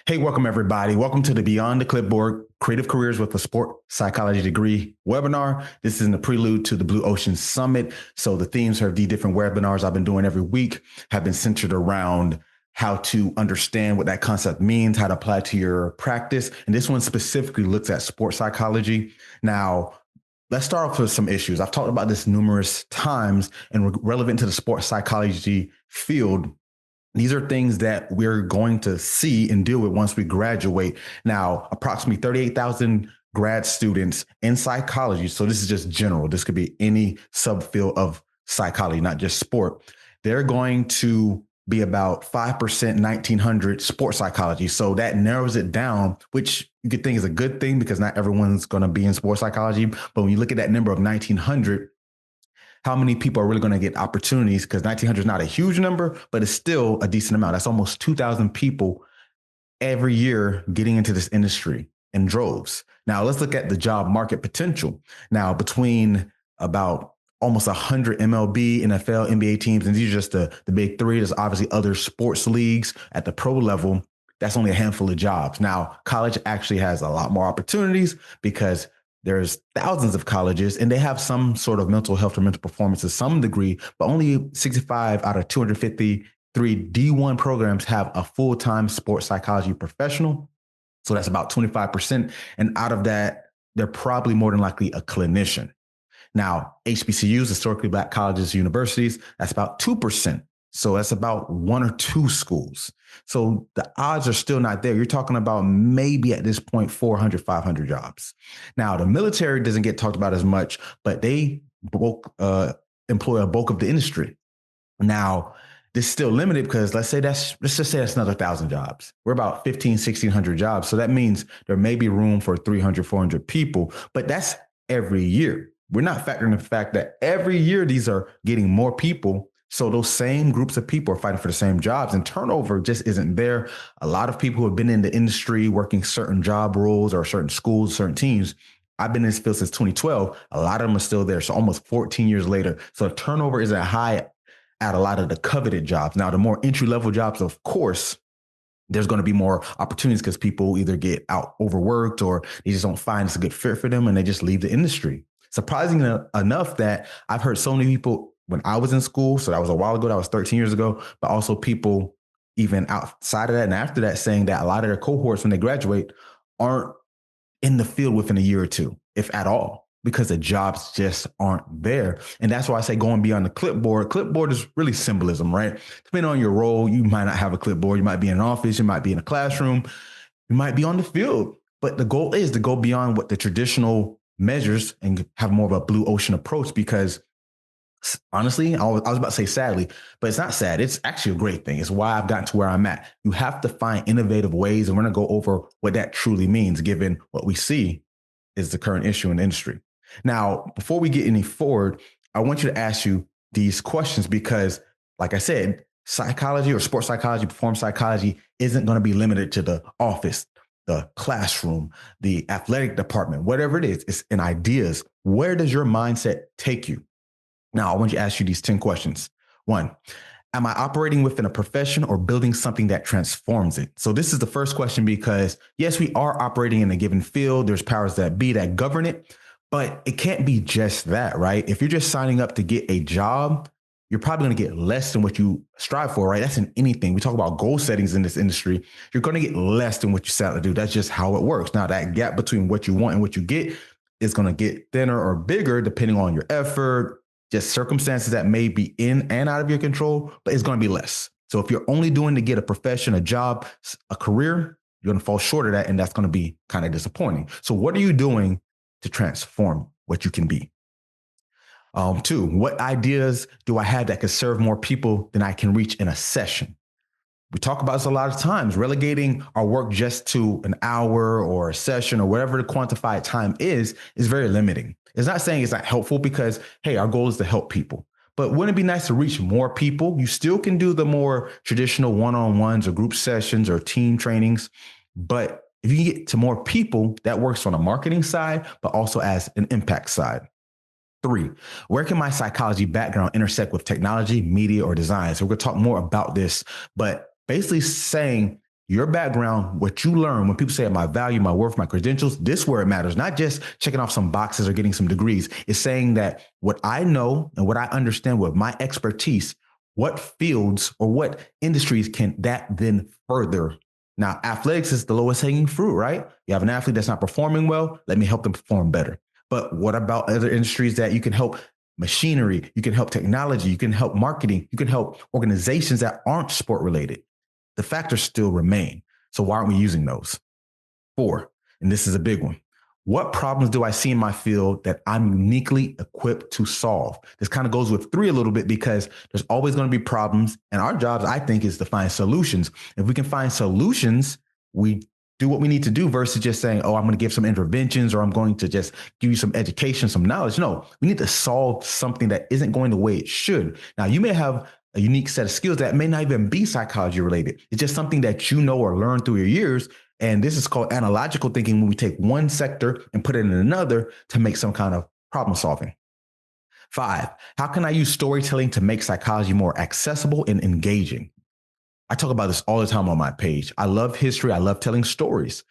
Hey, welcome everybody. Welcome to the Beyond the Clipboard Creative Careers with a Sport Psychology Degree webinar. This is in the prelude to the Blue Ocean Summit. So the themes of the different webinars I've been doing every week have been centered around how to understand what that concept means, how to apply it to your practice. And this one specifically looks at sports psychology. Now, let's start off with some issues. I've talked about this numerous times and relevant to the sports psychology field. These are things that we're going to see and deal with once we graduate. Now, approximately 38,000 grad students in psychology. So this is just general. This could be any subfield of psychology, not just sport. They're going to be about 5%, 1,900 sports psychology. So that narrows it down, which you could think is a good thing because not everyone's going to be in sports psychology. But when you look at that number of 1,900, how many people are really going to get opportunities? Because 1,900 is not a huge number, but it's still a decent amount. That's almost 2,000 people every year getting into this industry in droves. Now, let's look at the job market potential. Now, between about almost 100 MLB, NFL, NBA teams, and these are just the big three. There's obviously other sports leagues at the pro level. That's only a handful of jobs. Now, college actually has a lot more opportunities because there's thousands of colleges and they have some sort of mental health or mental performance to some degree, but only 65 out of 253 D1 programs have a full-time sports psychology professional. So that's about 25%. And out of that, they're probably more than likely a clinician. Now, HBCUs, historically Black colleges, universities, that's about 2%. So that's about one or two schools. So the odds are still not there. You're talking about maybe at this point, 400, 500 jobs. Now, the military doesn't get talked about as much, but they employ a bulk of the industry. Now, this is still limited because let's just say that's another 1,000 jobs. We're about 15, 1,600 jobs. So that means there may be room for 300, 400 people, but that's every year. We're not factoring the fact that every year these are getting more people. So those same groups of people are fighting for the same jobs and turnover just isn't there. A lot of people who have been in the industry working certain job roles or certain schools, certain teams. I've been in this field since 2012. A lot of them are still there. So almost 14 years later. So the turnover isn't high at a lot of the coveted jobs. Now, the more entry-level jobs, of course, there's going to be more opportunities because people either get out overworked or they just don't find it's a good fit for them and they just leave the industry. Surprisingly enough that I've heard so many people when I was in school, so that was a while ago, that was 13 years ago, but also people even outside of that and after that saying that a lot of their cohorts when they graduate aren't in the field within a year or two, if at all, because the jobs just aren't there. And that's why I say going beyond the clipboard. Clipboard is really symbolism, right? Depending on your role, you might not have a clipboard. You might be in an office. You might be in a classroom. You might be on the field. But the goal is to go beyond what the traditional measures and have more of a blue ocean approach because honestly, I was about to say sadly, but it's not sad. It's actually a great thing. It's why I've gotten to where I'm at. You have to find innovative ways, and we're going to go over what that truly means, given what we see is the current issue in the industry. Now, before we get any forward, I want you to ask you these questions because, like I said, psychology or sports psychology, performance psychology isn't going to be limited to the office, the classroom, the athletic department, whatever it is. It's in ideas. Where does your mindset take you? Now, I want you to ask you these 10 questions. 1, am I operating within a profession or building something that transforms it? So this is the first question because, yes, we are operating in a given field. There's powers that be that govern it, but it can't be just that, right? If you're just signing up to get a job, you're probably going to get less than what you strive for, right? That's in anything. We talk about goal settings in this industry. You're going to get less than what you set out to do. That's just how it works. Now, that gap between what you want and what you get is going to get thinner or bigger depending on your effort, just circumstances that may be in and out of your control, but it's going to be less. So if you're only doing to get a profession, a job, a career, you're going to fall short of that. And that's going to be kind of disappointing. So what are you doing to transform what you can be? 2, what ideas do I have that could serve more people than I can reach in a session? We talk about this a lot of times, relegating our work just to an hour or a session or whatever the quantified time is very limiting. It's not saying it's not helpful because, hey, our goal is to help people. But wouldn't it be nice to reach more people? You still can do the more traditional one-on-ones or group sessions or team trainings. But if you can get to more people, that works on a marketing side, but also as an impact side. 3, where can my psychology background intersect with technology, media, or design? So we're going to talk more about this, but basically saying Your background, what you learn, when people say my value, my worth, my credentials, this is where it matters, not just checking off some boxes or getting some degrees. It's saying that what I know and what I understand with my expertise, what fields or what industries can that then further. Now, athletics is the lowest hanging fruit, right? You have an athlete that's not performing well, let me help them perform better. But what about other industries that you can help? Machinery, you can help technology, you can help marketing, you can help organizations that aren't sport related. The factors still remain. So why aren't we using those? 4, and this is a big one. What problems do I see in my field that I'm uniquely equipped to solve? This kind of goes with 3 a little bit because there's always going to be problems. And our jobs, I think, is to find solutions. If we can find solutions, we do what we need to do versus just saying, oh, I'm going to give some interventions or I'm going to just give you some education, some knowledge. No, we need to solve something that isn't going the way it should. Now, you may have a unique set of skills that may not even be psychology related. It's just something that you know or learned through your years. And this is called analogical thinking, when we take one sector and put it in another to make some kind of problem solving. 5, how can I use storytelling to make psychology more accessible and engaging? I talk about this all the time on my page. I love history. I love telling stories.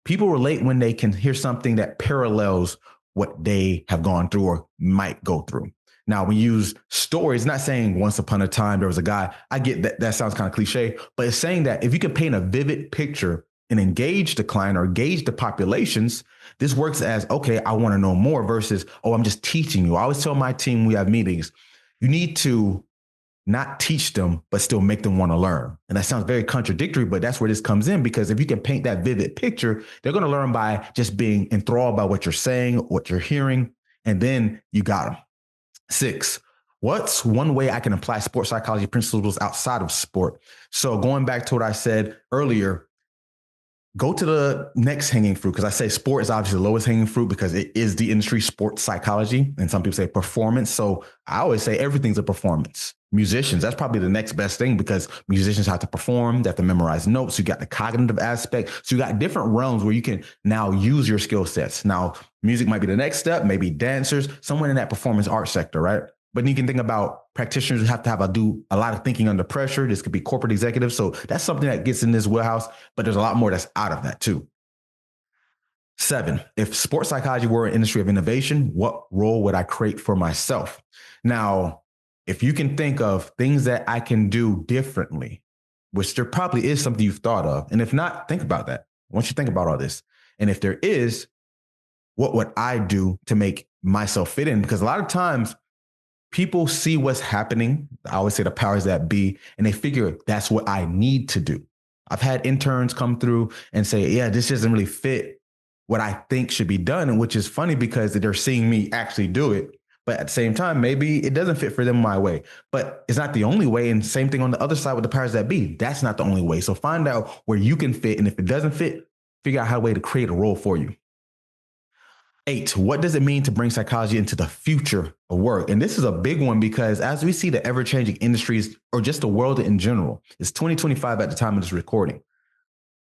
People relate when they can hear something that parallels what they have gone through or might go through. Now, we use stories, not saying once upon a time there was a guy. I get that that sounds kind of cliche, but it's saying that if you can paint a vivid picture and engage the client or engage the populations, this works as, okay, I want to know more versus, oh, I'm just teaching you. I always tell my team, we have meetings, you need to not teach them, but still make them want to learn. And that sounds very contradictory, but that's where this comes in, because if you can paint that vivid picture, they're going to learn by just being enthralled by what you're saying, what you're hearing, and then you got them. 6, what's one way I can apply sports psychology principles outside of sport? So going back to what I said earlier, go to the next hanging fruit, because I say sport is obviously the lowest hanging fruit because it is the industry, sports psychology. And some people say performance. So I always say everything's a performance. Musicians, that's probably the next best thing, because musicians have to perform, they have to memorize notes. You got the cognitive aspect. So you got different realms where you can now use your skill sets. Now, music might be the next step, maybe dancers, someone in that performance art sector, right? But you can think about practitioners who have to do a lot of thinking under pressure. This could be corporate executives. So that's something that gets in this wheelhouse, but there's a lot more that's out of that too. 7, if sports psychology were an industry of innovation, what role would I create for myself? Now, if you can think of things that I can do differently, which there probably is something you've thought of. And if not, think about that. I want you to think about all this. And if there is, what would I do to make myself fit in? Because a lot of times people see what's happening. I always say the powers that be, and they figure that's what I need to do. I've had interns come through and say, yeah, this doesn't really fit what I think should be done. And which is funny because they're seeing me actually do it. But at the same time, maybe it doesn't fit for them my way, but it's not the only way. And same thing on the other side with the powers that be. That's not the only way. So find out where you can fit. And if it doesn't fit, figure out how a way to create a role for you. 8, what does it mean to bring psychology into the future of work? And this is a big one because as we see the ever-changing industries or just the world in general, it's 2025 at the time of this recording.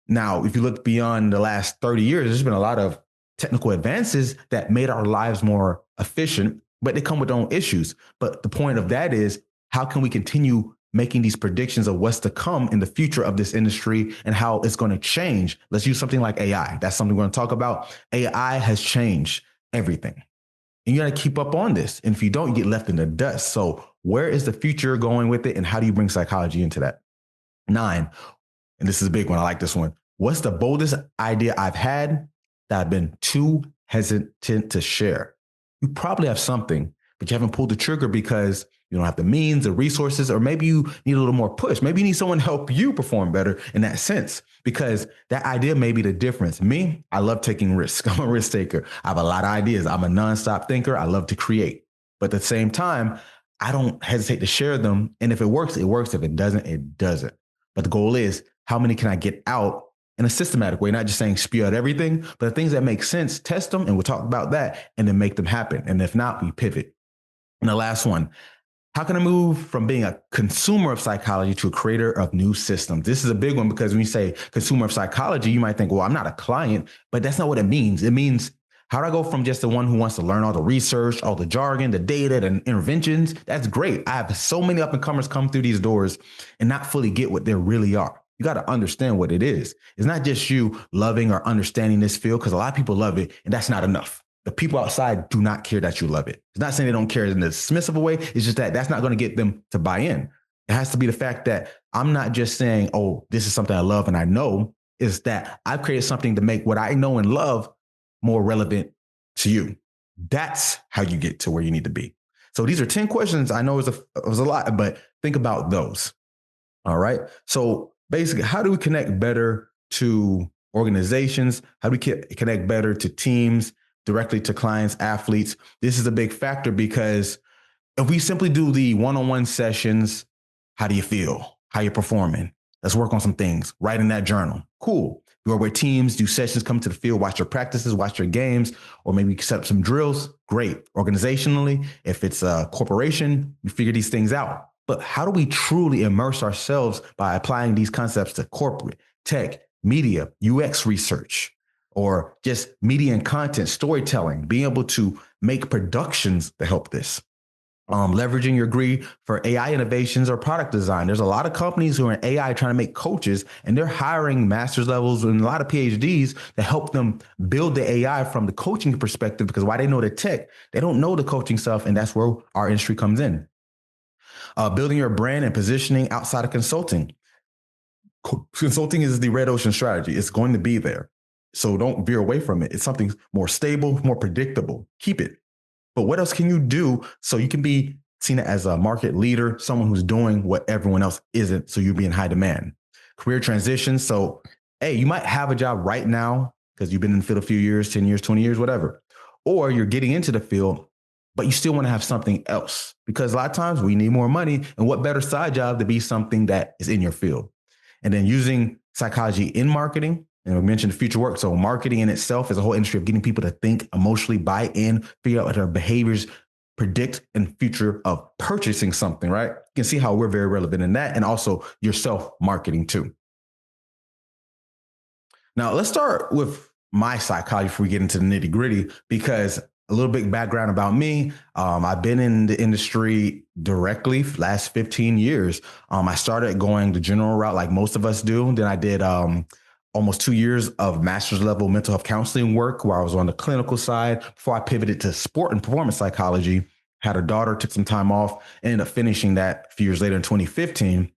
Now, if you look beyond the last 30 years, there's been a lot of technical advances that made our lives more efficient, but they come with their own issues. But the point of that is, how can we continue making these predictions of what's to come in the future of this industry and how it's going to change? Let's use something like AI. That's something we're going to talk about. AI has changed everything. And you got to keep up on this. And if you don't, you get left in the dust. So where is the future going with it? And how do you bring psychology into that? 9, and this is a big one. I like this one. What's the boldest idea I've had that I've been too hesitant to share? You probably have something, but you haven't pulled the trigger because you don't have the means, the resources, or maybe you need a little more push. Maybe you need someone to help you perform better in that sense, because that idea may be the difference. Me, I love taking risks. I'm a risk taker. I have a lot of ideas. I'm a nonstop thinker. I love to create. But at the same time, I don't hesitate to share them. And if it works, it works. If it doesn't, it doesn't. But the goal is, how many can I get out in a systematic way, not just saying spew out everything, but the things that make sense, test them, and we'll talk about that, and then make them happen. And if not, we pivot. And the last one, how can I move from being a consumer of psychology to a creator of new systems? This is a big one because when you say consumer of psychology, you might think, well, I'm not a client, but that's not what it means. It means, how do I go from just the one who wants to learn all the research, all the jargon, the data, the interventions? That's great. I have so many up and comers come through these doors and not fully get what they really are. You got to understand what it is. It's not just you loving or understanding this field, because a lot of people love it, and that's not enough. The people outside do not care that you love it. It's not saying they don't care in a dismissive way. It's just that that's not going to get them to buy in. It has to be the fact that I'm not just saying, oh, this is something I love and I know. Is that I've created something to make what I know and love more relevant to you. That's how you get to where you need to be. So these are 10 questions. I know it was a lot, but think about those. All right. So basically, how do we connect better to organizations? How do we connect better to teams, directly to clients, athletes? This is a big factor, because if we simply do the one-on-one sessions, how do you feel? How you performing? Let's work on some things. Write in that journal. Cool. You are with teams, do sessions, come to the field, watch your practices, watch your games, or maybe set up some drills. Great. Organizationally, if it's a corporation, you figure these things out. But how do we truly immerse ourselves by applying these concepts to corporate, tech, media, UX research, or just media and content, storytelling, being able to make productions to help this? Leveraging your degree for AI innovations or product design. There's a lot of companies who are in AI trying to make coaches, and they're hiring master's levels and a lot of PhDs to help them build the AI from the coaching perspective, because while they know the tech, they don't know the coaching stuff. And that's where our industry comes in. Building your brand and positioning outside of consulting. Consulting is the red ocean strategy. It's going to be there. So don't veer away from it. It's something more stable, more predictable. Keep it. But what else can you do so you can be seen as a market leader, someone who's doing what everyone else isn't, so you'll be in high demand? Career transition. So, hey, you might have a job right now because you've been in the field a few years, 10 years, 20 years, whatever. Or you're getting into the field, but you still want to have something else, because a lot of times we need more money. And what better side job to be something that is in your field? And then using psychology in marketing. And we mentioned future work. So marketing in itself is a whole industry of getting people to think, emotionally buy in, figure out what their behaviors predict in future of purchasing something, right? You can see how we're very relevant in that. And also your self-marketing too. Now let's start with my psychology before we get into the nitty gritty, because a little bit background about me. I've been in the industry directly last 15 years. I started going the general route like most of us do. Then I did almost 2 years of master's level mental health counseling work, where I was on the clinical side before I pivoted to sport and performance psychology. Had a daughter, took some time off, ended up finishing that a few years later in 2015.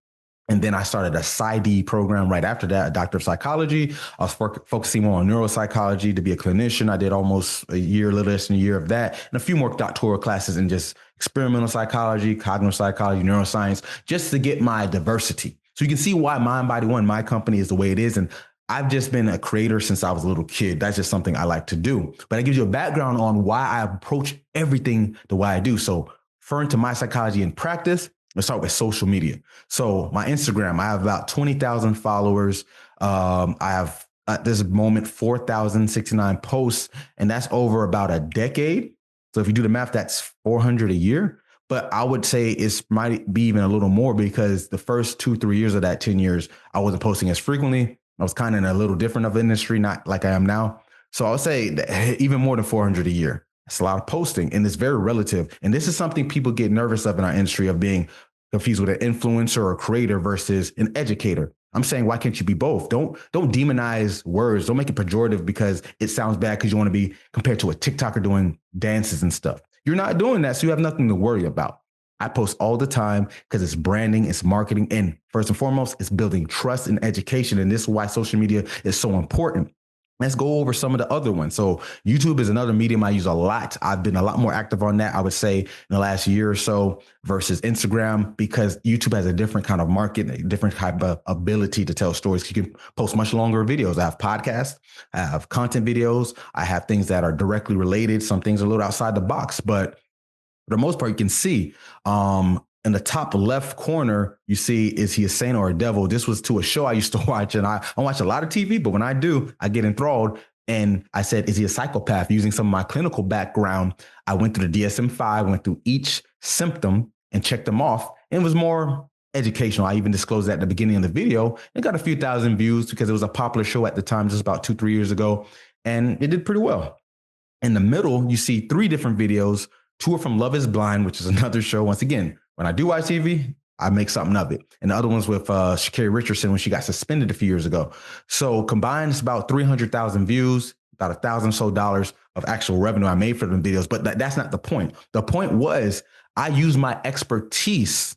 And then I started a PsyD program right after that, a doctor of psychology. I was focusing more on neuropsychology to be a clinician. I did almost a year, a little less than a year of that, and a few more doctoral classes in just experimental psychology, cognitive psychology, neuroscience, just to get my diversity. So you can see why Mind Body One, my company, is the way it is. And I've just been a creator since I was a little kid. That's just something I like to do. But it gives you a background on why I approach everything the way I do. So referring to my psychology in practice, let's start with social media. So my Instagram, I have about 20,000 followers. I have at this moment 4,069 posts, and that's over about a decade. So if you do the math, that's 400 a year. But I would say it might be even a little more, because the first 2-3 years of that 10 years, I wasn't posting as frequently. I was kind of in a little different of industry, not like I am now. So I would say that even more than 400 a year. It's a lot of posting, and it's very relative. And this is something people get nervous of in our industry, of being confused with an influencer or creator versus an educator. I'm saying, why can't you be both? Don't demonize words. Don't make it pejorative because it sounds bad because you want to be compared to a TikToker doing dances and stuff. You're not doing that, so you have nothing to worry about. I post all the time because it's branding, it's marketing, and first and foremost, it's building trust and education. And this is why social media is so important. Let's go over some of the other ones. So YouTube is another medium I use a lot. I've been a lot more active on that, I would say, in the last year or so versus Instagram, because YouTube has a different kind of market, a different type of ability to tell stories. You can post much longer videos. I have podcasts, I have content videos, I have things that are directly related. Some things are a little outside the box, but for the most part, you can see in the top left corner, you see, is he a saint or a devil? This was to a show I used to watch, and I watch a lot of TV, but when I do, I get enthralled. And I said, is he a psychopath? Using some of my clinical background, I went through the DSM-5, went through each symptom and checked them off. And it was more educational. I even disclosed that at the beginning of the video. It got a few thousand views because it was a popular show at the time, just about 2-3 years ago. And it did pretty well. In the middle, you see 3 different videos. 2 are from Love is Blind, which is another show. Once again, when I do watch TV, I make something of it. And the other one's with Sha'Carri Richardson when she got suspended a few years ago. So combined, it's about 300,000 views, about $1,000 of actual revenue I made for them videos. But that's not the point. The point was I use my expertise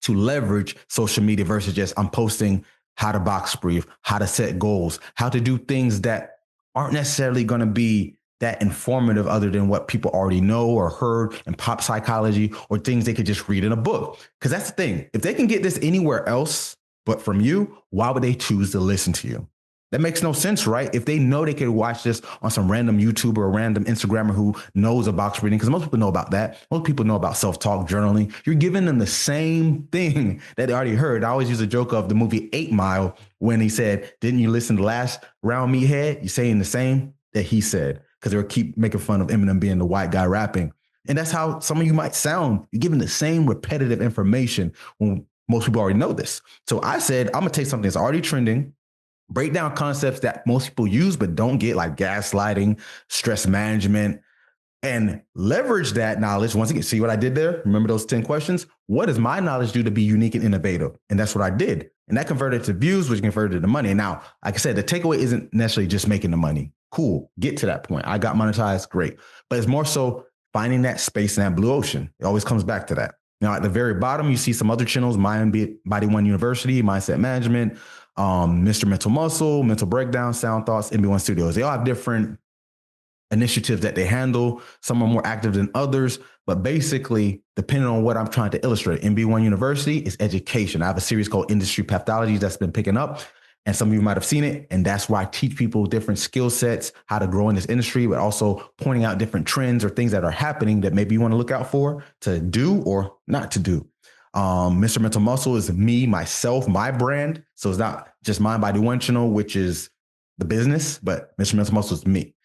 to leverage social media versus just I'm posting how to box brief, how to set goals, how to do things that aren't necessarily going to be that informative other than what people already know or heard in pop psychology or things they could just read in a book. Because that's the thing. If they can get this anywhere else but from you, why would they choose to listen to you? That makes no sense, right? If they know they could watch this on some random YouTuber or random Instagrammer who knows about box reading, because most people know about that. Most people know about self-talk journaling. You're giving them the same thing that they already heard. I always use a joke of the movie 8 Mile when he said, didn't you listen to the last round meathead? You're saying the same that he said, because they would keep making fun of Eminem being the white guy rapping. And that's how some of you might sound. You're giving the same repetitive information when most people already know this. So I said, I'm going to take something that's already trending, break down concepts that most people use but don't get, like gaslighting, stress management, and leverage that knowledge. Once again, see what I did there? Remember those 10 questions? What does my knowledge do to be unique and innovative? And that's what I did. And that converted to views, which converted to money. And now, like I said, the takeaway isn't necessarily just making the money. Cool, get to that point. I got monetized, great. But it's more so finding that space in that blue ocean. It always comes back to that. Now, at the very bottom, you see some other channels, Body One University, Mindset Management, Mr. Mental Muscle, Mental Breakdown, Sound Thoughts, MB1 Studios. They all have different initiatives that they handle. Some are more active than others, but basically, depending on what I'm trying to illustrate, MB1 University is education. I have a series called Industry Pathology that's been picking up, and some of you might have seen it. And that's why I teach people different skill sets, how to grow in this industry, but also pointing out different trends or things that are happening that maybe you want to look out for to do or not to do. Mr. Mental Muscle is me, myself, my brand. So it's not just Mind Body One channel, which is the business, but Mr. Mental Muscle is me.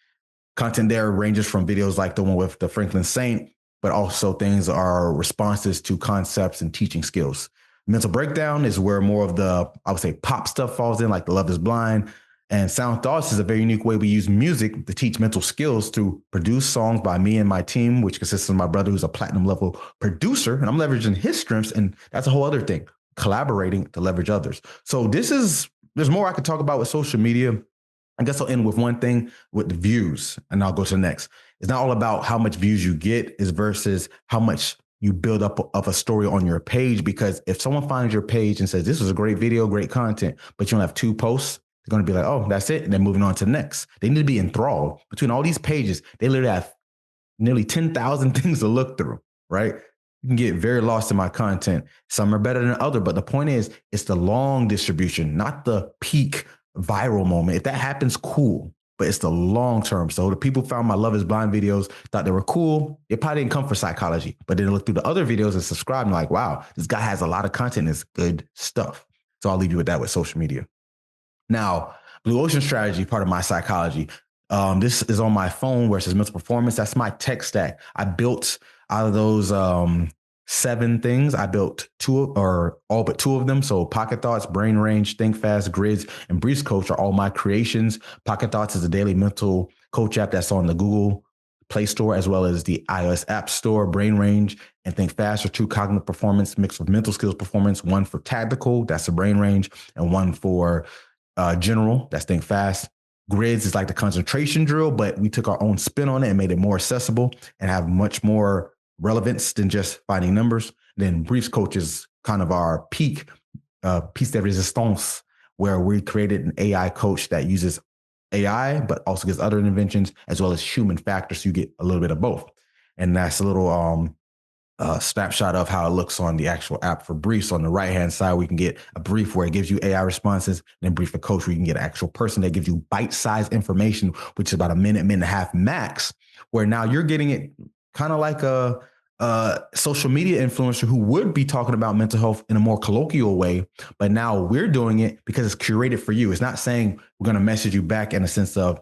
Content there ranges from videos like the one with the Franklin Saint, but also things are responses to concepts and teaching skills. Mental Breakdown is where more of the, I would say, pop stuff falls in, like the Love is Blind. And Sound Thoughts is a very unique way we use music to teach mental skills to produce songs by me and my team, which consists of my brother, who's a platinum level producer. And I'm leveraging his strengths. And that's a whole other thing, collaborating to leverage others. So there's more I could talk about with social media. I guess I'll end with one thing with the views, and I'll go to the next. It's not all about how much views you get, is versus how much you build up of a story on your page. Because if someone finds your page and says, this was a great video, great content, but you only have 2 posts, they're going to be like, oh, that's it. And then moving on to the next. They need to be enthralled. Between all these pages, they literally have nearly 10,000 things to look through, right? You can get very lost in my content. Some are better than other, but the point is, it's the long distribution, not the peak viral moment. If that happens, cool, but it's the long term. So the people found my Love is Blind videos, thought they were cool. It probably didn't come for psychology, but then look through the other videos and subscribe and like, wow, this guy has a lot of content. It's good stuff. So I'll leave you with that with social media. Now, Blue Ocean Strategy, part of my psychology. This is on my phone where it says mental performance. That's my tech stack. I built out of those 7 things, I built 2 or all but 2 of them. So Pocket Thoughts, Brain Range, Think Fast, Grids, and Briefs Coach are all my creations. Pocket Thoughts is a daily mental coach app that's on the Google Play Store as well as the iOS App Store. Brain Range and Think Fast are 2 cognitive performance mixed with mental skills performance. One for tactical, that's the Brain Range, and one for general, that's Think Fast. Grids is like the concentration drill, but we took our own spin on it and made it more accessible and have much more relevance than just finding numbers. Then Briefs Coach is kind of our peak piece de resistance, where we created an AI coach that uses AI, but also gets other inventions as well as human factors. So you get a little bit of both. And that's a little snapshot of how it looks on the actual app for briefs. On the right-hand side, we can get a brief where it gives you AI responses, and then brief a coach where you can get an actual person that gives you bite-sized information, which is about a minute and a half max, where now you're getting it kind of like a social media influencer who would be talking about mental health in a more colloquial way, but now we're doing it because it's curated for you. It's not saying we're going to message you back in a sense of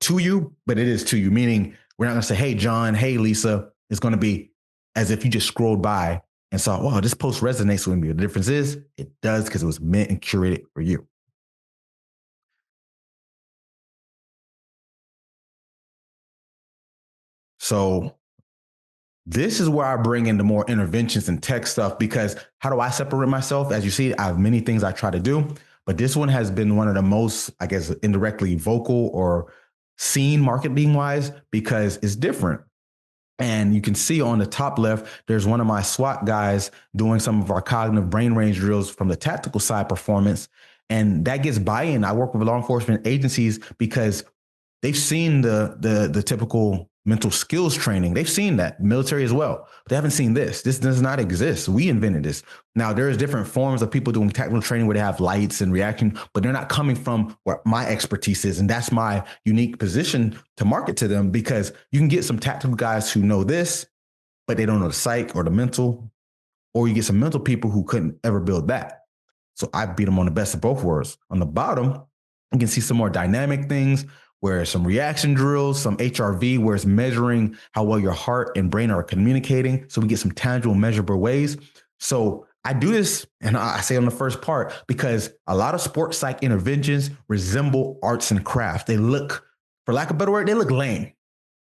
to you, but it is to you, meaning we're not going to say, hey, John, hey, Lisa. It's going to be as if you just scrolled by and saw, wow, this post resonates with me. The difference is it does because it was meant and curated for you. So This is where I bring in the more interventions and tech stuff, because how do I separate myself? As you see, I have many things I try to do, but this one has been one of the most, I guess, indirectly vocal or seen marketing wise, because it's different. And you can see on the top left, there's one of my SWAT guys doing some of our cognitive brain range drills from the tactical side performance. And that gets buy-in. I work with law enforcement agencies because they've seen the typical mental skills training. They've seen that military as well, but they haven't seen this. This does not exist. We invented this. Now there's different forms of people doing technical training where they have lights and reaction, but they're not coming from where my expertise is. And that's my unique position to market to them, because you can get some tactical guys who know this, but they don't know the psych or the mental, or you get some mental people who couldn't ever build that. So I beat them on the best of both worlds. On the bottom, you can see some more dynamic things, where some reaction drills, some HRV, where it's measuring how well your heart and brain are communicating. So we get some tangible, measurable ways. So I do this, and I say on the first part, because a lot of sports psych interventions resemble arts and crafts. They look, for lack of a better word, they look lame.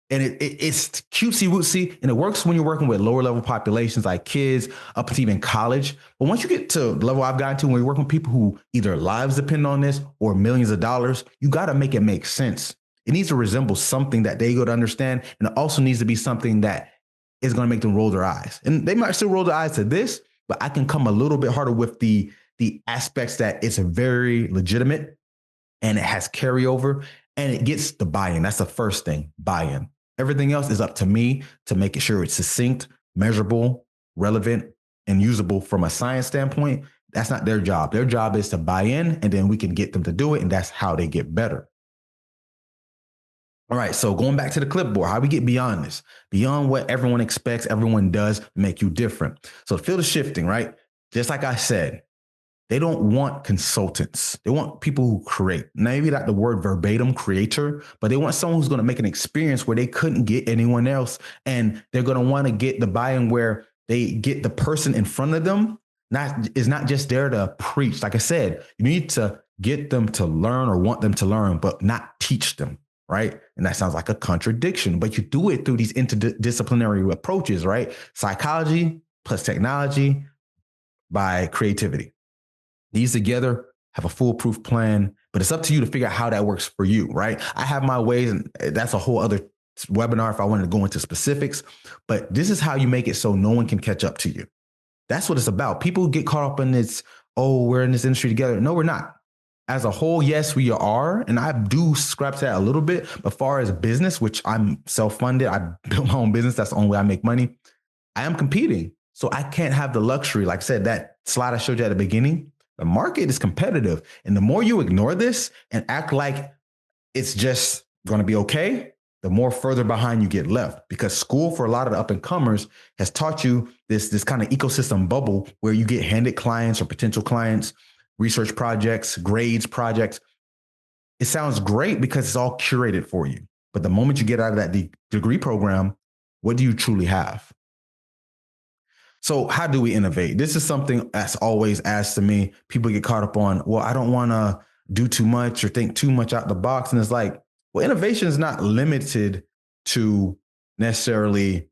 And it's cutesy wootsy, and it works when you're working with lower level populations like kids up to even college. But once you get to the level I've gotten to, when you're working with people who either lives depend on this or millions of dollars, you got to make it make sense. It needs to resemble something that they go to understand. And it also needs to be something that is going to make them roll their eyes. And they might still roll their eyes to this, but I can come a little bit harder with the aspects that it's a very legitimate and it has carryover and it gets the buy-in. That's the first thing, buy-in. Everything else is up to me to make sure it's succinct, measurable, relevant, and usable from a science standpoint. That's not their job. Their job is to buy in, and then we can get them to do it, and that's how they get better. All right, so going back to the clipboard, how we get beyond this, beyond what everyone expects, everyone does, make you different. So the field is shifting, right? Just like I said, they don't want consultants. They want people who create. Maybe not the word verbatim creator, but they want someone who's going to make an experience where they couldn't get anyone else. And they're going to want to get the buy-in where they get the person in front of them is not just there to preach. Like I said, you need to get them to learn or want them to learn, but not teach them, right? And that sounds like a contradiction, but you do it through these interdisciplinary approaches, right? Psychology plus technology by creativity. These together have a foolproof plan, but it's up to you to figure out how that works for you, right? I have my ways, and that's a whole other webinar if I wanted to go into specifics, but this is how you make it so no one can catch up to you. That's what it's about. People get caught up in this, oh, we're in this industry together. No, we're not. As a whole, yes, we are. And I do scrap that a little bit. But far as business, which I'm self-funded, I built my own business. That's the only way I make money. I am competing. So I can't have the luxury. Like I said, that slide I showed you at the beginning, the market is competitive. And the more you ignore this and act like it's just going to be okay, the more further behind you get left, because school for a lot of the up and comers has taught you this kind of ecosystem bubble where you get handed clients or potential clients, research projects, grades projects. It sounds great because it's all curated for you. But the moment you get out of that degree program, what do you truly have? So how do we innovate? This is something that's always asked to me. People get caught up on, well, I don't want to do too much or think too much out the box. And it's like, well, innovation is not limited to necessarily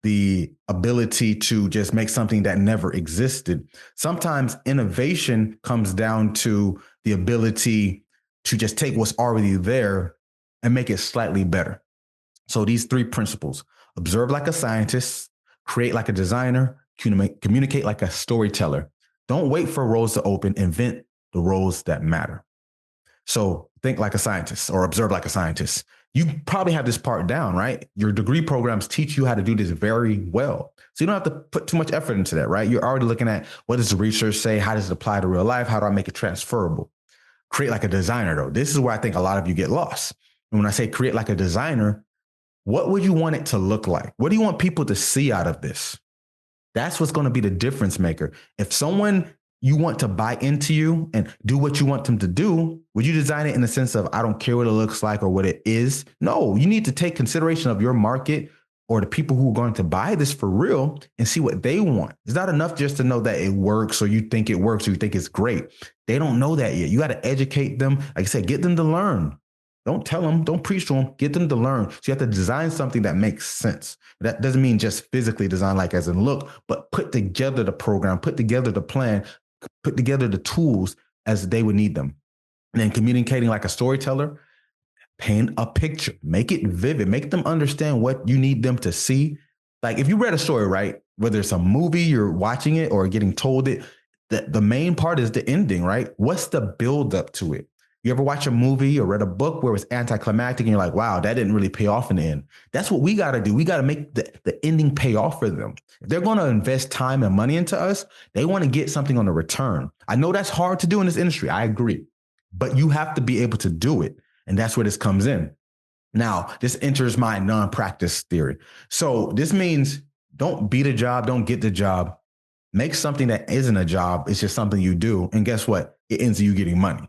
the ability to just make something that never existed. Sometimes innovation comes down to the ability to just take what's already there and make it slightly better. So these three principles: observe like a scientist, create like a designer, communicate like a storyteller. Don't wait for roles to open, invent the roles that matter. So think like a scientist or observe like a scientist. You probably have this part down, right? Your degree programs teach you how to do this very well. So you don't have to put too much effort into that, right? You're already looking at, what does the research say? How does it apply to real life? How do I make it transferable? Create like a designer, though. This is where I think a lot of you get lost. And when I say create like a designer, what would you want it to look like? What do you want people to see out of this? That's what's going to be the difference maker. If someone you want to buy into you and do what you want them to do, would you design it in the sense of, I don't care what it looks like or what it is? No, you need to take consideration of your market or the people who are going to buy this for real and see what they want. It's not enough just to know that it works or you think it works or you think it's great. They don't know that yet. You got to educate them. Like I said, get them to learn. Don't tell them, don't preach to them, get them to learn. So you have to design something that makes sense. That doesn't mean just physically design, like as in look, but put together the program, put together the plan, put together the tools as they would need them. And then communicating like a storyteller, paint a picture, make it vivid, make them understand what you need them to see. Like if you read a story, right, whether it's a movie, you're watching it or getting told it, the main part is the ending, right? What's the build up to it? You ever watch a movie or read a book where it was anticlimactic and you're like, wow, that didn't really pay off in the end? That's what we got to do. We got to make the ending pay off for them. If they're going to invest time and money into us, they want to get something on the return. I know that's hard to do in this industry. I agree, but you have to be able to do it. And that's where this comes in. Now, this enters my non-practice theory. So this means don't beat a job, don't get the job. Make something that isn't a job. It's just something you do. And guess what? It ends you getting money.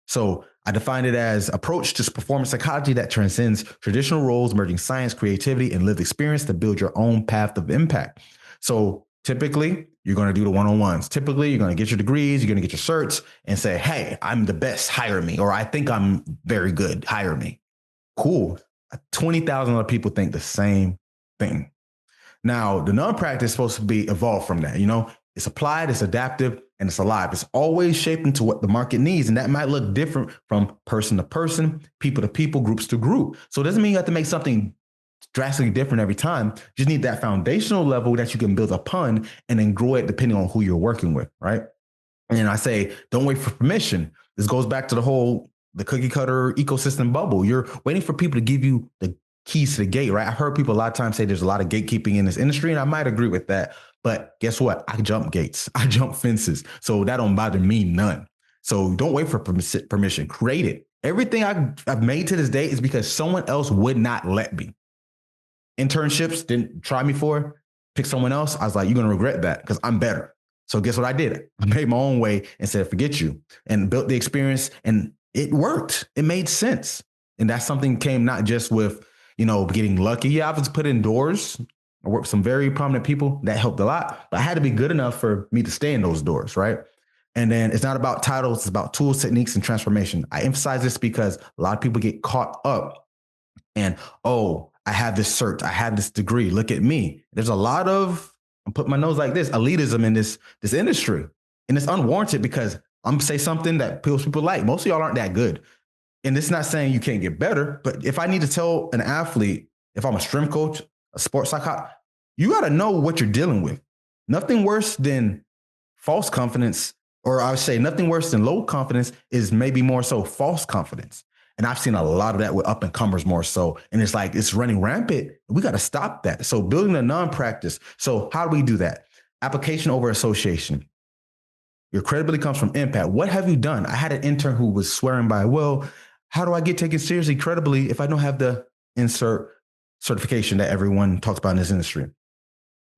So I define it as approach to performance psychology that transcends traditional roles, merging science, creativity, and lived experience to build your own path of impact. So typically, you're going to do the one-on-ones. Typically, you're going to get your degrees, you're going to get your certs and say, hey, I'm the best, hire me. Or I think I'm very good, hire me. Cool. 20,000 other people think the same thing. Now, the non-practice is supposed to be evolved from that. It's applied, it's adaptive, and it's alive. It's always shaping to what the market needs. And that might look different from person to person, people to people, groups to group. So it doesn't mean you have to make something drastically different every time. You just need that foundational level that you can build upon and then grow it depending on who you're working with, right? And I say, don't wait for permission. This goes back to the cookie cutter ecosystem bubble. You're waiting for people to give you the keys to the gate, right? I've heard people a lot of times say there's a lot of gatekeeping in this industry, and I might agree with that. But guess what? I jump gates. I jump fences. So that don't bother me none. So don't wait for permission. Create it. Everything I've made to this day is because someone else would not let me. Internships didn't try me for. Pick someone else. I was like, you're going to regret that because I'm better. So guess what I did? I made my own way and said, forget you, and built the experience, and it worked. It made sense. And that's something came not just with, getting lucky. Yeah, I was put indoors. I worked with some very prominent people. That helped a lot. But I had to be good enough for me to stay in those doors, right? And then it's not about titles. It's about tools, techniques, and transformation. I emphasize this because a lot of people get caught up and, oh, I have this cert. I have this degree. Look at me. There's a lot of, I'm putting my nose like this, elitism in this industry. And it's unwarranted because I'm going to say something that people like. Most of y'all aren't that good. And it's not saying you can't get better, but if I need to tell an athlete, if I'm a strength coach, a sports psychologist, you got to know what you're dealing with. Nothing worse than false confidence, or I would say nothing worse than low confidence is maybe more so false confidence. And I've seen a lot of that with up and comers more so. And it's like, it's running rampant. We got to stop that. So building a non-practice. So how do we do that? Application over association. Your credibility comes from impact. What have you done? I had an intern who was swearing by, well, how do I get taken seriously credibly if I don't have the insert certification that everyone talks about in this industry?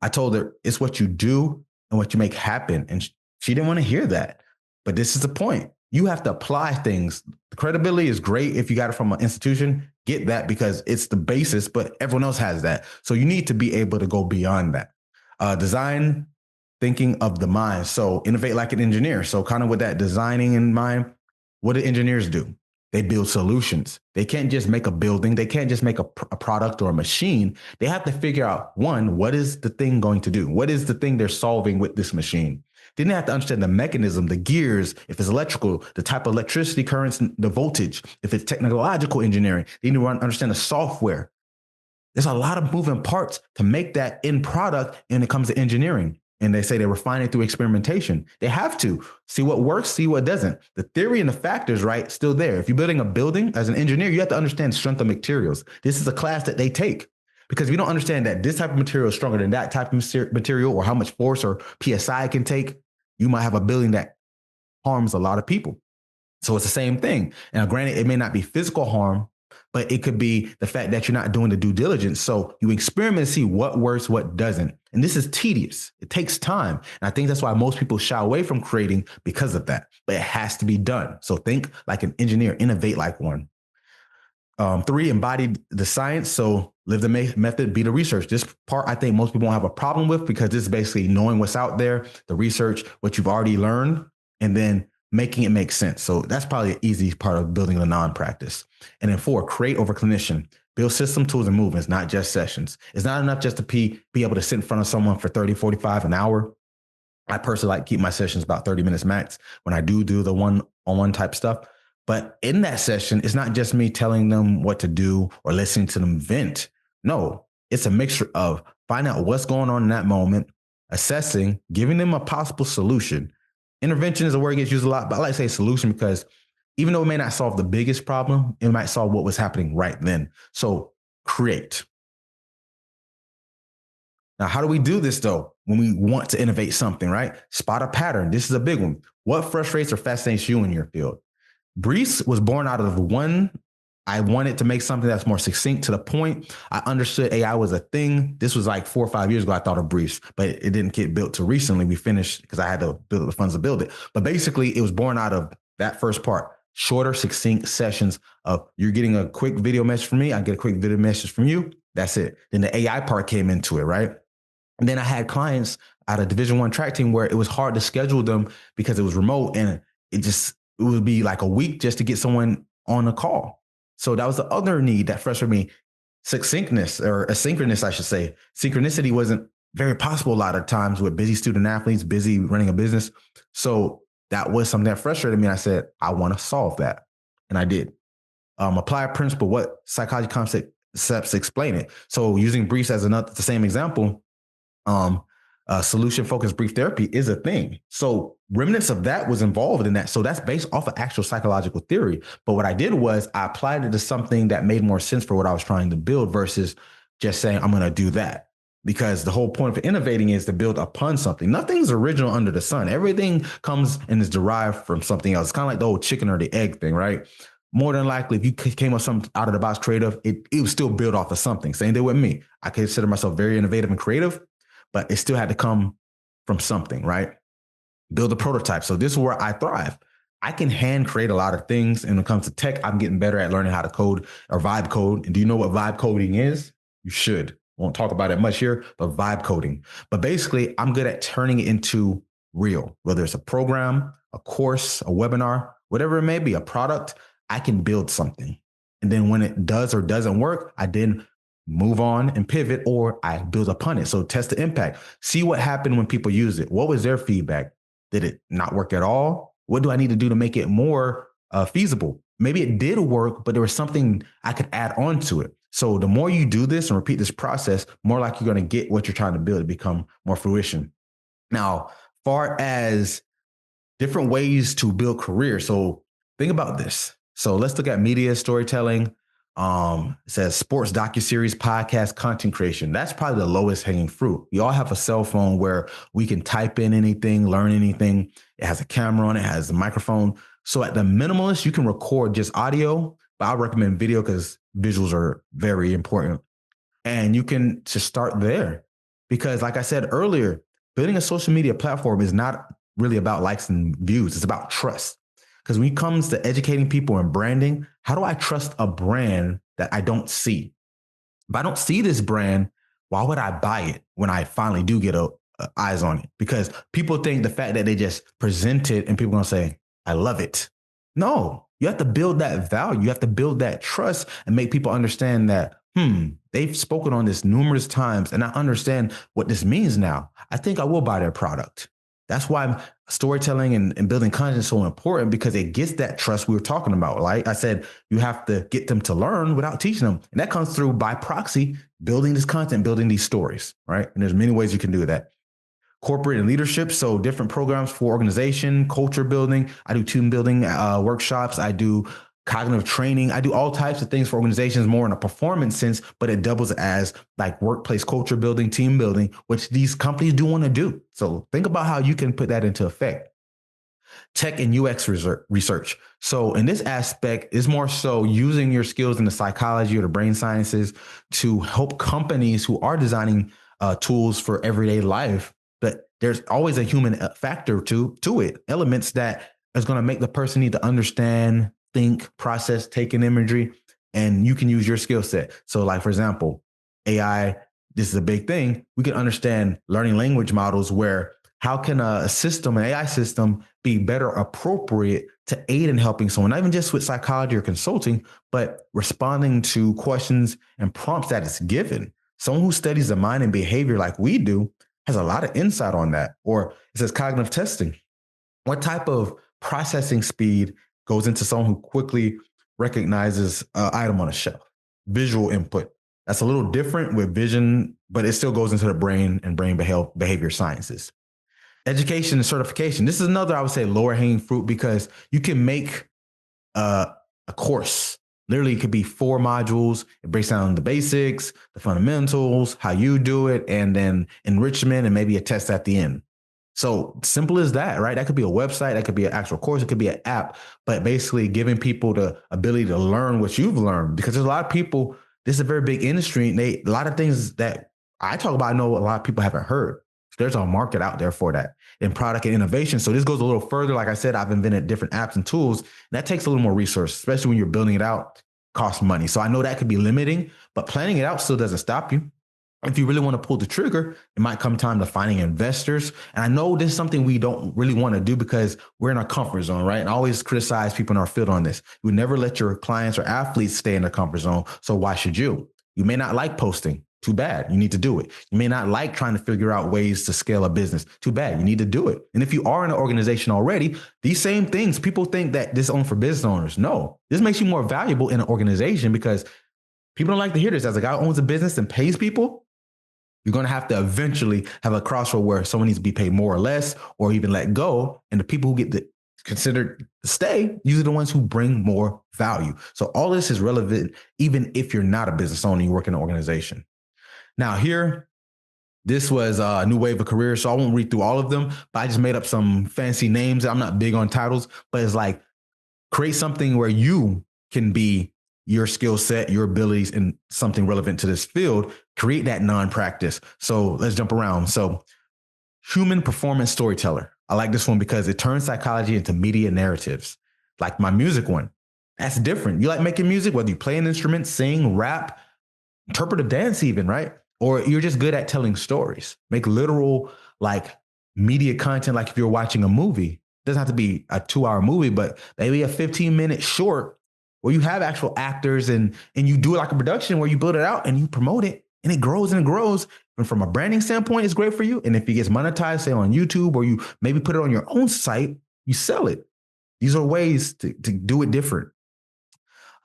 I told her it's what you do and what you make happen. And she didn't want to hear that. But this is the point. You have to apply things. The credibility is great if you got it from an institution. Get that because it's the basis, but everyone else has that. So you need to be able to go beyond that. Design thinking of the mind. So innovate like an engineer. So kind of with that designing in mind, what do engineers do? They build solutions. They can't just make a building. They can't just make a product or a machine. They have to figure out, one, what is the thing going to do? What is the thing they're solving with this machine? Then they have to understand the mechanism, the gears, if it's electrical, the type of electricity currents, the voltage, if it's technological engineering, they need to understand the software. There's a lot of moving parts to make that end product when it comes to engineering. And they say they refine it through experimentation. They have to see what works, see what doesn't. The theory and the factors, right, still there. If you're building a building as an engineer, you have to understand strength of materials. This is a class that they take because if you don't understand that this type of material is stronger than that type of material or how much force or PSI it can take, you might have a building that harms a lot of people. So it's the same thing. Now, granted, it may not be physical harm, but it could be the fact that you're not doing the due diligence. So you experiment and see what works, what doesn't. And this is tedious. It takes time. And I think that's why most people shy away from creating because of that. But it has to be done. So think like an engineer, innovate like one. 3, embody the science. So live the method, be the research. This part, I think most people won't have a problem with because this is basically knowing what's out there, the research, what you've already learned, and then making it make sense. So that's probably an easy part of building a non-practice. And then 4, create over clinician. Build system, tools, and movements, not just sessions. It's not enough just to be able to sit in front of someone for 30, 45, an hour. I personally like keep my sessions about 30 minutes max when I do the one-on-one type stuff. But in that session, it's not just me telling them what to do or listening to them vent. No, it's a mixture of finding out what's going on in that moment, assessing, giving them a possible solution. Intervention is a word that gets used a lot, but I like to say solution because even though it may not solve the biggest problem, it might solve what was happening right then. So create. Now, how do we do this though? When we want to innovate something, right? Spot a pattern. This is a big one. What frustrates or fascinates you in your field? Briefs was born out of one. I wanted to make something that's more succinct to the point. I understood AI was a thing. This was like 4 or 5 years ago. I thought of briefs, but it didn't get built till recently. We finished because I had to build the funds to build it. But basically, it was born out of that first part. Shorter, succinct sessions of you're getting a quick video message from me. I get a quick video message from you. That's it. Then the AI part came into it, right? And then I had clients at a Division I track team where it was hard to schedule them because it was remote and it would be like a week just to get someone on a call. So that was the other need that frustrated me. Succinctness or asynchronous, I should say. Synchronicity wasn't very possible a lot of times with busy student athletes, busy running a business. So that was something that frustrated me. I said, I want to solve that. And I did. Apply a principle, what psychology concepts explain it. So using briefs as the same example, solution-focused brief therapy is a thing. So remnants of that was involved in that. So that's based off of actual psychological theory. But what I did was I applied it to something that made more sense for what I was trying to build versus just saying, I'm going to do that. Because the whole point of innovating is to build upon something. Nothing's original under the sun. Everything comes and is derived from something else. It's kind of like the old chicken or the egg thing, right? More than likely, if you came up with something out of the box creative, it would still build off of something. Same thing with me. I consider myself very innovative and creative, but it still had to come from something, right? Build a prototype. So this is where I thrive. I can hand create a lot of things. And when it comes to tech, I'm getting better at learning how to code or vibe code. And do you know what vibe coding is? You should. Won't talk about it much here, but vibe coding. But basically, I'm good at turning it into real, whether it's a program, a course, a webinar, whatever it may be, a product, I can build something. And then when it does or doesn't work, I then move on and pivot, or I build upon it. So test the impact, see what happened when people use it. What was their feedback? Did it not work at all? What do I need to do to make it more feasible? Maybe it did work, but there was something I could add on to it. So the more you do this and repeat this process, more like you're going to get what you're trying to build to become more fruition. Now, far as different ways to build careers. So think about this. So let's look at media storytelling. It says sports docuseries, podcast, content creation. That's probably the lowest hanging fruit. We all have a cell phone where we can type in anything, learn anything. It has a camera on it, has a microphone. So at the minimalist, you can record just audio, but I recommend video because visuals are very important. And you can just start there because like I said earlier, building a social media platform is not really about likes and views. It's about trust. Because when it comes to educating people and branding, how do I trust a brand that I don't see? If I don't see this brand, why would I buy it when I finally do get eyes on it? Because people think the fact that they just present it and people are going to say, I love it. No, you have to build that value. You have to build that trust and make people understand that, they've spoken on this numerous times and I understand what this means now. I think I will buy their product. That's why storytelling and building content is so important because it gets that trust we were talking about. Like I said, you have to get them to learn without teaching them. And that comes through by proxy, building this content, building these stories, right? And there's many ways you can do that. Corporate and leadership. So different programs for organization, culture building. I do team building workshops. I do cognitive training. I do all types of things for organizations more in a performance sense, but it doubles as like workplace culture building, team building, which these companies do want to do. So think about how you can put that into effect. Tech and UX research. So in this aspect is more so using your skills in the psychology or the brain sciences to help companies who are designing tools for everyday life. But there's always a human factor to it, elements that is going to make the person need to understand, think, process, take in imagery, and you can use your skill set. So like, for example, AI, this is a big thing. We can understand learning language models where How can a system, an AI system, be better appropriate to aid in helping someone, not even just with psychology or consulting, but responding to questions and prompts that it's given? Someone who studies the mind and behavior like we do has a lot of insight on that. Or it says cognitive testing. What type of processing speed goes into someone who quickly recognizes an item on a shelf? Visual input. That's a little different with vision, but it still goes into the brain and brain behavior sciences. Education and certification. This is another, I would say, lower hanging fruit because you can make a course. Literally, it could be 4 modules. It breaks down the basics, the fundamentals, how you do it, and then enrichment and maybe a test at the end. So simple as that, right? That could be a website, that could be an actual course, it could be an app, but basically giving people the ability to learn what you've learned. Because there's a lot of people, this is a very big industry, and a lot of things that I talk about, I know a lot of people haven't heard. There's a market out there for that in product and innovation. So this goes a little further. Like I said, I've invented different apps and tools. And that takes a little more resource, especially when you're building it out, costs money. So I know that could be limiting, but planning it out still doesn't stop you. If you really want to pull the trigger, it might come time to finding investors. And I know this is something we don't really want to do because we're in our comfort zone, right? And I always criticize people in our field on this. You never let your clients or athletes stay in their comfort zone. So why should you? You may not like posting. Too bad. You need to do it. You may not like trying to figure out ways to scale a business. Too bad. You need to do it. And if you are in an organization already, these same things, people think that this is only for business owners. No, this makes you more valuable in an organization because people don't like to hear this. As a guy who owns a business and pays people, you're going to have to eventually have a crossroad where someone needs to be paid more or less, or even let go. And the people who get considered to stay, usually the ones who bring more value. So all this is relevant, even if you're not a business owner, you work in an organization. Now here, this was a new wave of careers, so I won't read through all of them, but I just made up some fancy names. I'm not big on titles, but it's like create something where you can be your skill set, your abilities, and something relevant to this field. Create that non-practice. So let's jump around. So human performance storyteller. I like this one because it turns psychology into media narratives. Like my music one. That's different. You like making music, whether you play an instrument, sing, rap, interpretive dance even, right? Or you're just good at telling stories. Make literal like media content. Like if you're watching a movie, it doesn't have to be a 2-hour movie, but maybe a 15-minute short where you have actual actors and you do it like a production where you build it out and you promote it and it grows and it grows. And from a branding standpoint, it's great for you. And if it gets monetized, say on YouTube, or you maybe put it on your own site, you sell it. These are ways to do it different.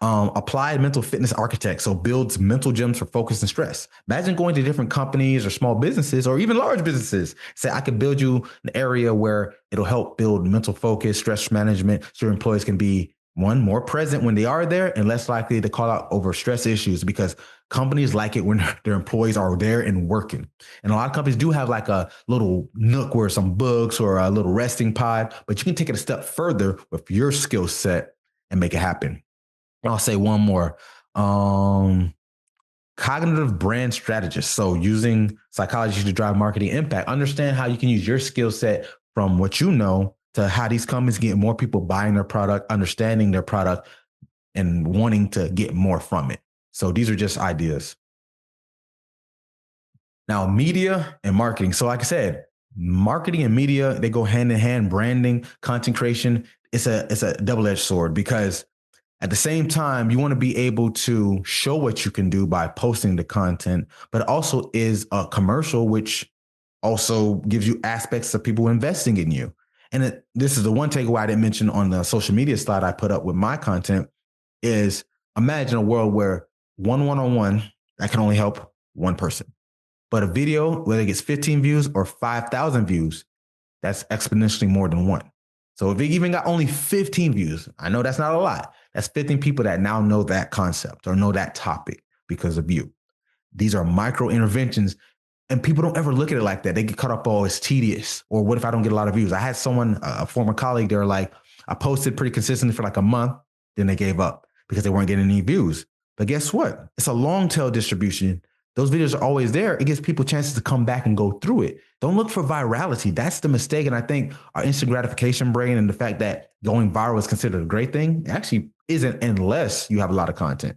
Applied mental fitness architect. So builds mental gyms for focus and stress. Imagine going to different companies or small businesses or even large businesses. Say, I could build you an area where it'll help build mental focus, stress management, so your employees can be more present when they are there and less likely to call out over stress issues because companies like it when their employees are there and working. And a lot of companies do have like a little nook where some books or a little resting pod, but you can take it a step further with your skill set and make it happen. I'll say one more. Cognitive brand strategist. So using psychology to drive marketing impact. Understand how you can use your skill set from what you know to how these companies get more people buying their product, understanding their product, and wanting to get more from it. So these are just ideas. Now, media and marketing. So like I said, marketing and media, they go hand in hand. Branding, content creation, it's a double-edged sword because at the same time, you want to be able to show what you can do by posting the content, but it also is a commercial, which also gives you aspects of people investing in you. And this is the one takeaway I didn't mention on the social media slide I put up with my content is imagine a world where one-on-one that can only help one person. But a video, whether it gets 15 views or 5,000 views, that's exponentially more than one. So if it even got only 15 views, I know that's not a lot. That's 15 people that now know that concept or know that topic because of you. These are micro interventions and people don't ever look at it like that. They get caught up, oh, it's tedious. Or what if I don't get a lot of views? I had someone, a former colleague, they were like, I posted pretty consistently for like a month. Then they gave up because they weren't getting any views. But guess what? It's a long tail distribution. Those videos are always there. It gives people chances to come back and go through it. Don't look for virality. That's the mistake. And I think our instant gratification brain and the fact that going viral is considered a great thing actually isn't unless you have a lot of content.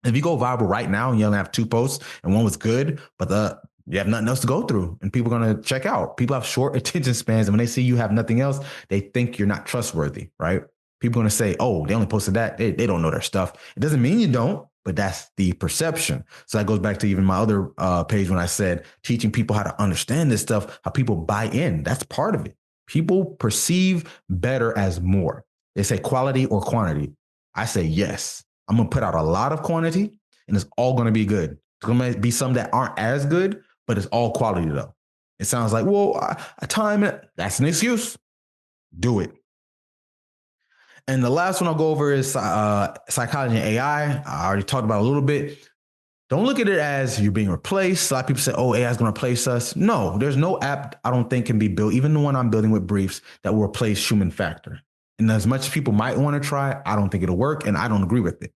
If you go viral right now and you only have 2 posts and one was good, but the You have nothing else to go through, and people are going to check out. People have short attention spans, and when they see you have nothing else, they think you're not trustworthy, right? People are going to say, oh, they only posted that. They don't know their stuff. It doesn't mean you don't, but that's the perception. So that goes back to even my other page when I said teaching people how to understand this stuff, how people buy in. That's part of it. People perceive better as more. They say quality or quantity. I say yes. I'm going to put out a lot of quantity, and it's all going to be good. There's going to be some that aren't as good, but it's all quality though. It sounds like, well, I time it. That's an excuse. Do it. And the last one I'll go over is psychology and AI. I already talked about it a little bit. Don't look at it as you're being replaced. A lot of people say, oh, AI is going to replace us. No, there's no app I don't think can be built, even the one I'm building with Briefs, that will replace human factor. And as much as people might want to try, I don't think it'll work, and I don't agree with it.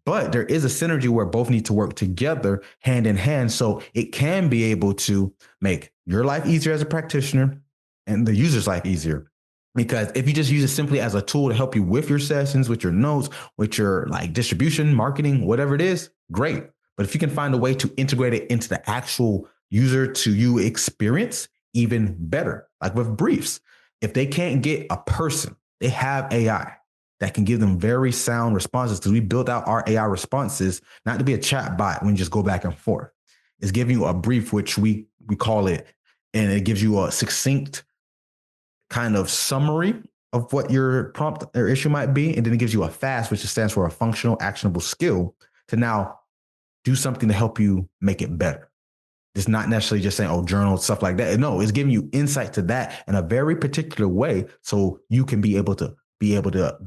But there is a synergy where both need to work together hand in hand. So it can be able to make your life easier as a practitioner and the user's life easier. Because if you just use it simply as a tool to help you with your sessions, with your notes, with your like distribution, marketing, whatever it is, great. But if you can find a way to integrate it into the actual user to you experience, even better. Like with Briefs, if they can't get a person, they have AI that can give them very sound responses, because we built out our AI responses not to be a chat bot when you just go back and forth. It's giving you a brief, which we call it, and it gives you a succinct kind of summary of what your prompt or issue might be. And then it gives you a FAST, which stands for a functional actionable skill, to now do something to help you make it better. It's not necessarily just saying, oh, journal, stuff like that. No, it's giving you insight to that in a very particular way, so you can be able to be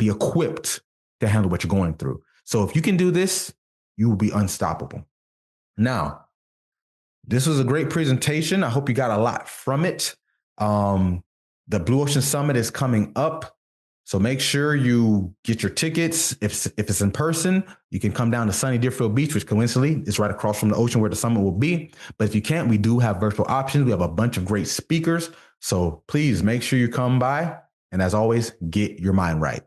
equipped to handle what you're going through. So if you can do this, you will be unstoppable. Now, this was a great presentation. I hope you got a lot from it. The Blue Ocean Summit is coming up, so make sure you get your tickets. If it's in person, you can come down to sunny Deerfield Beach, which coincidentally is right across from the ocean where the summit will be. But if you can't, we do have virtual options. We have a bunch of great speakers. So please make sure you come by. And as always, get your mind right.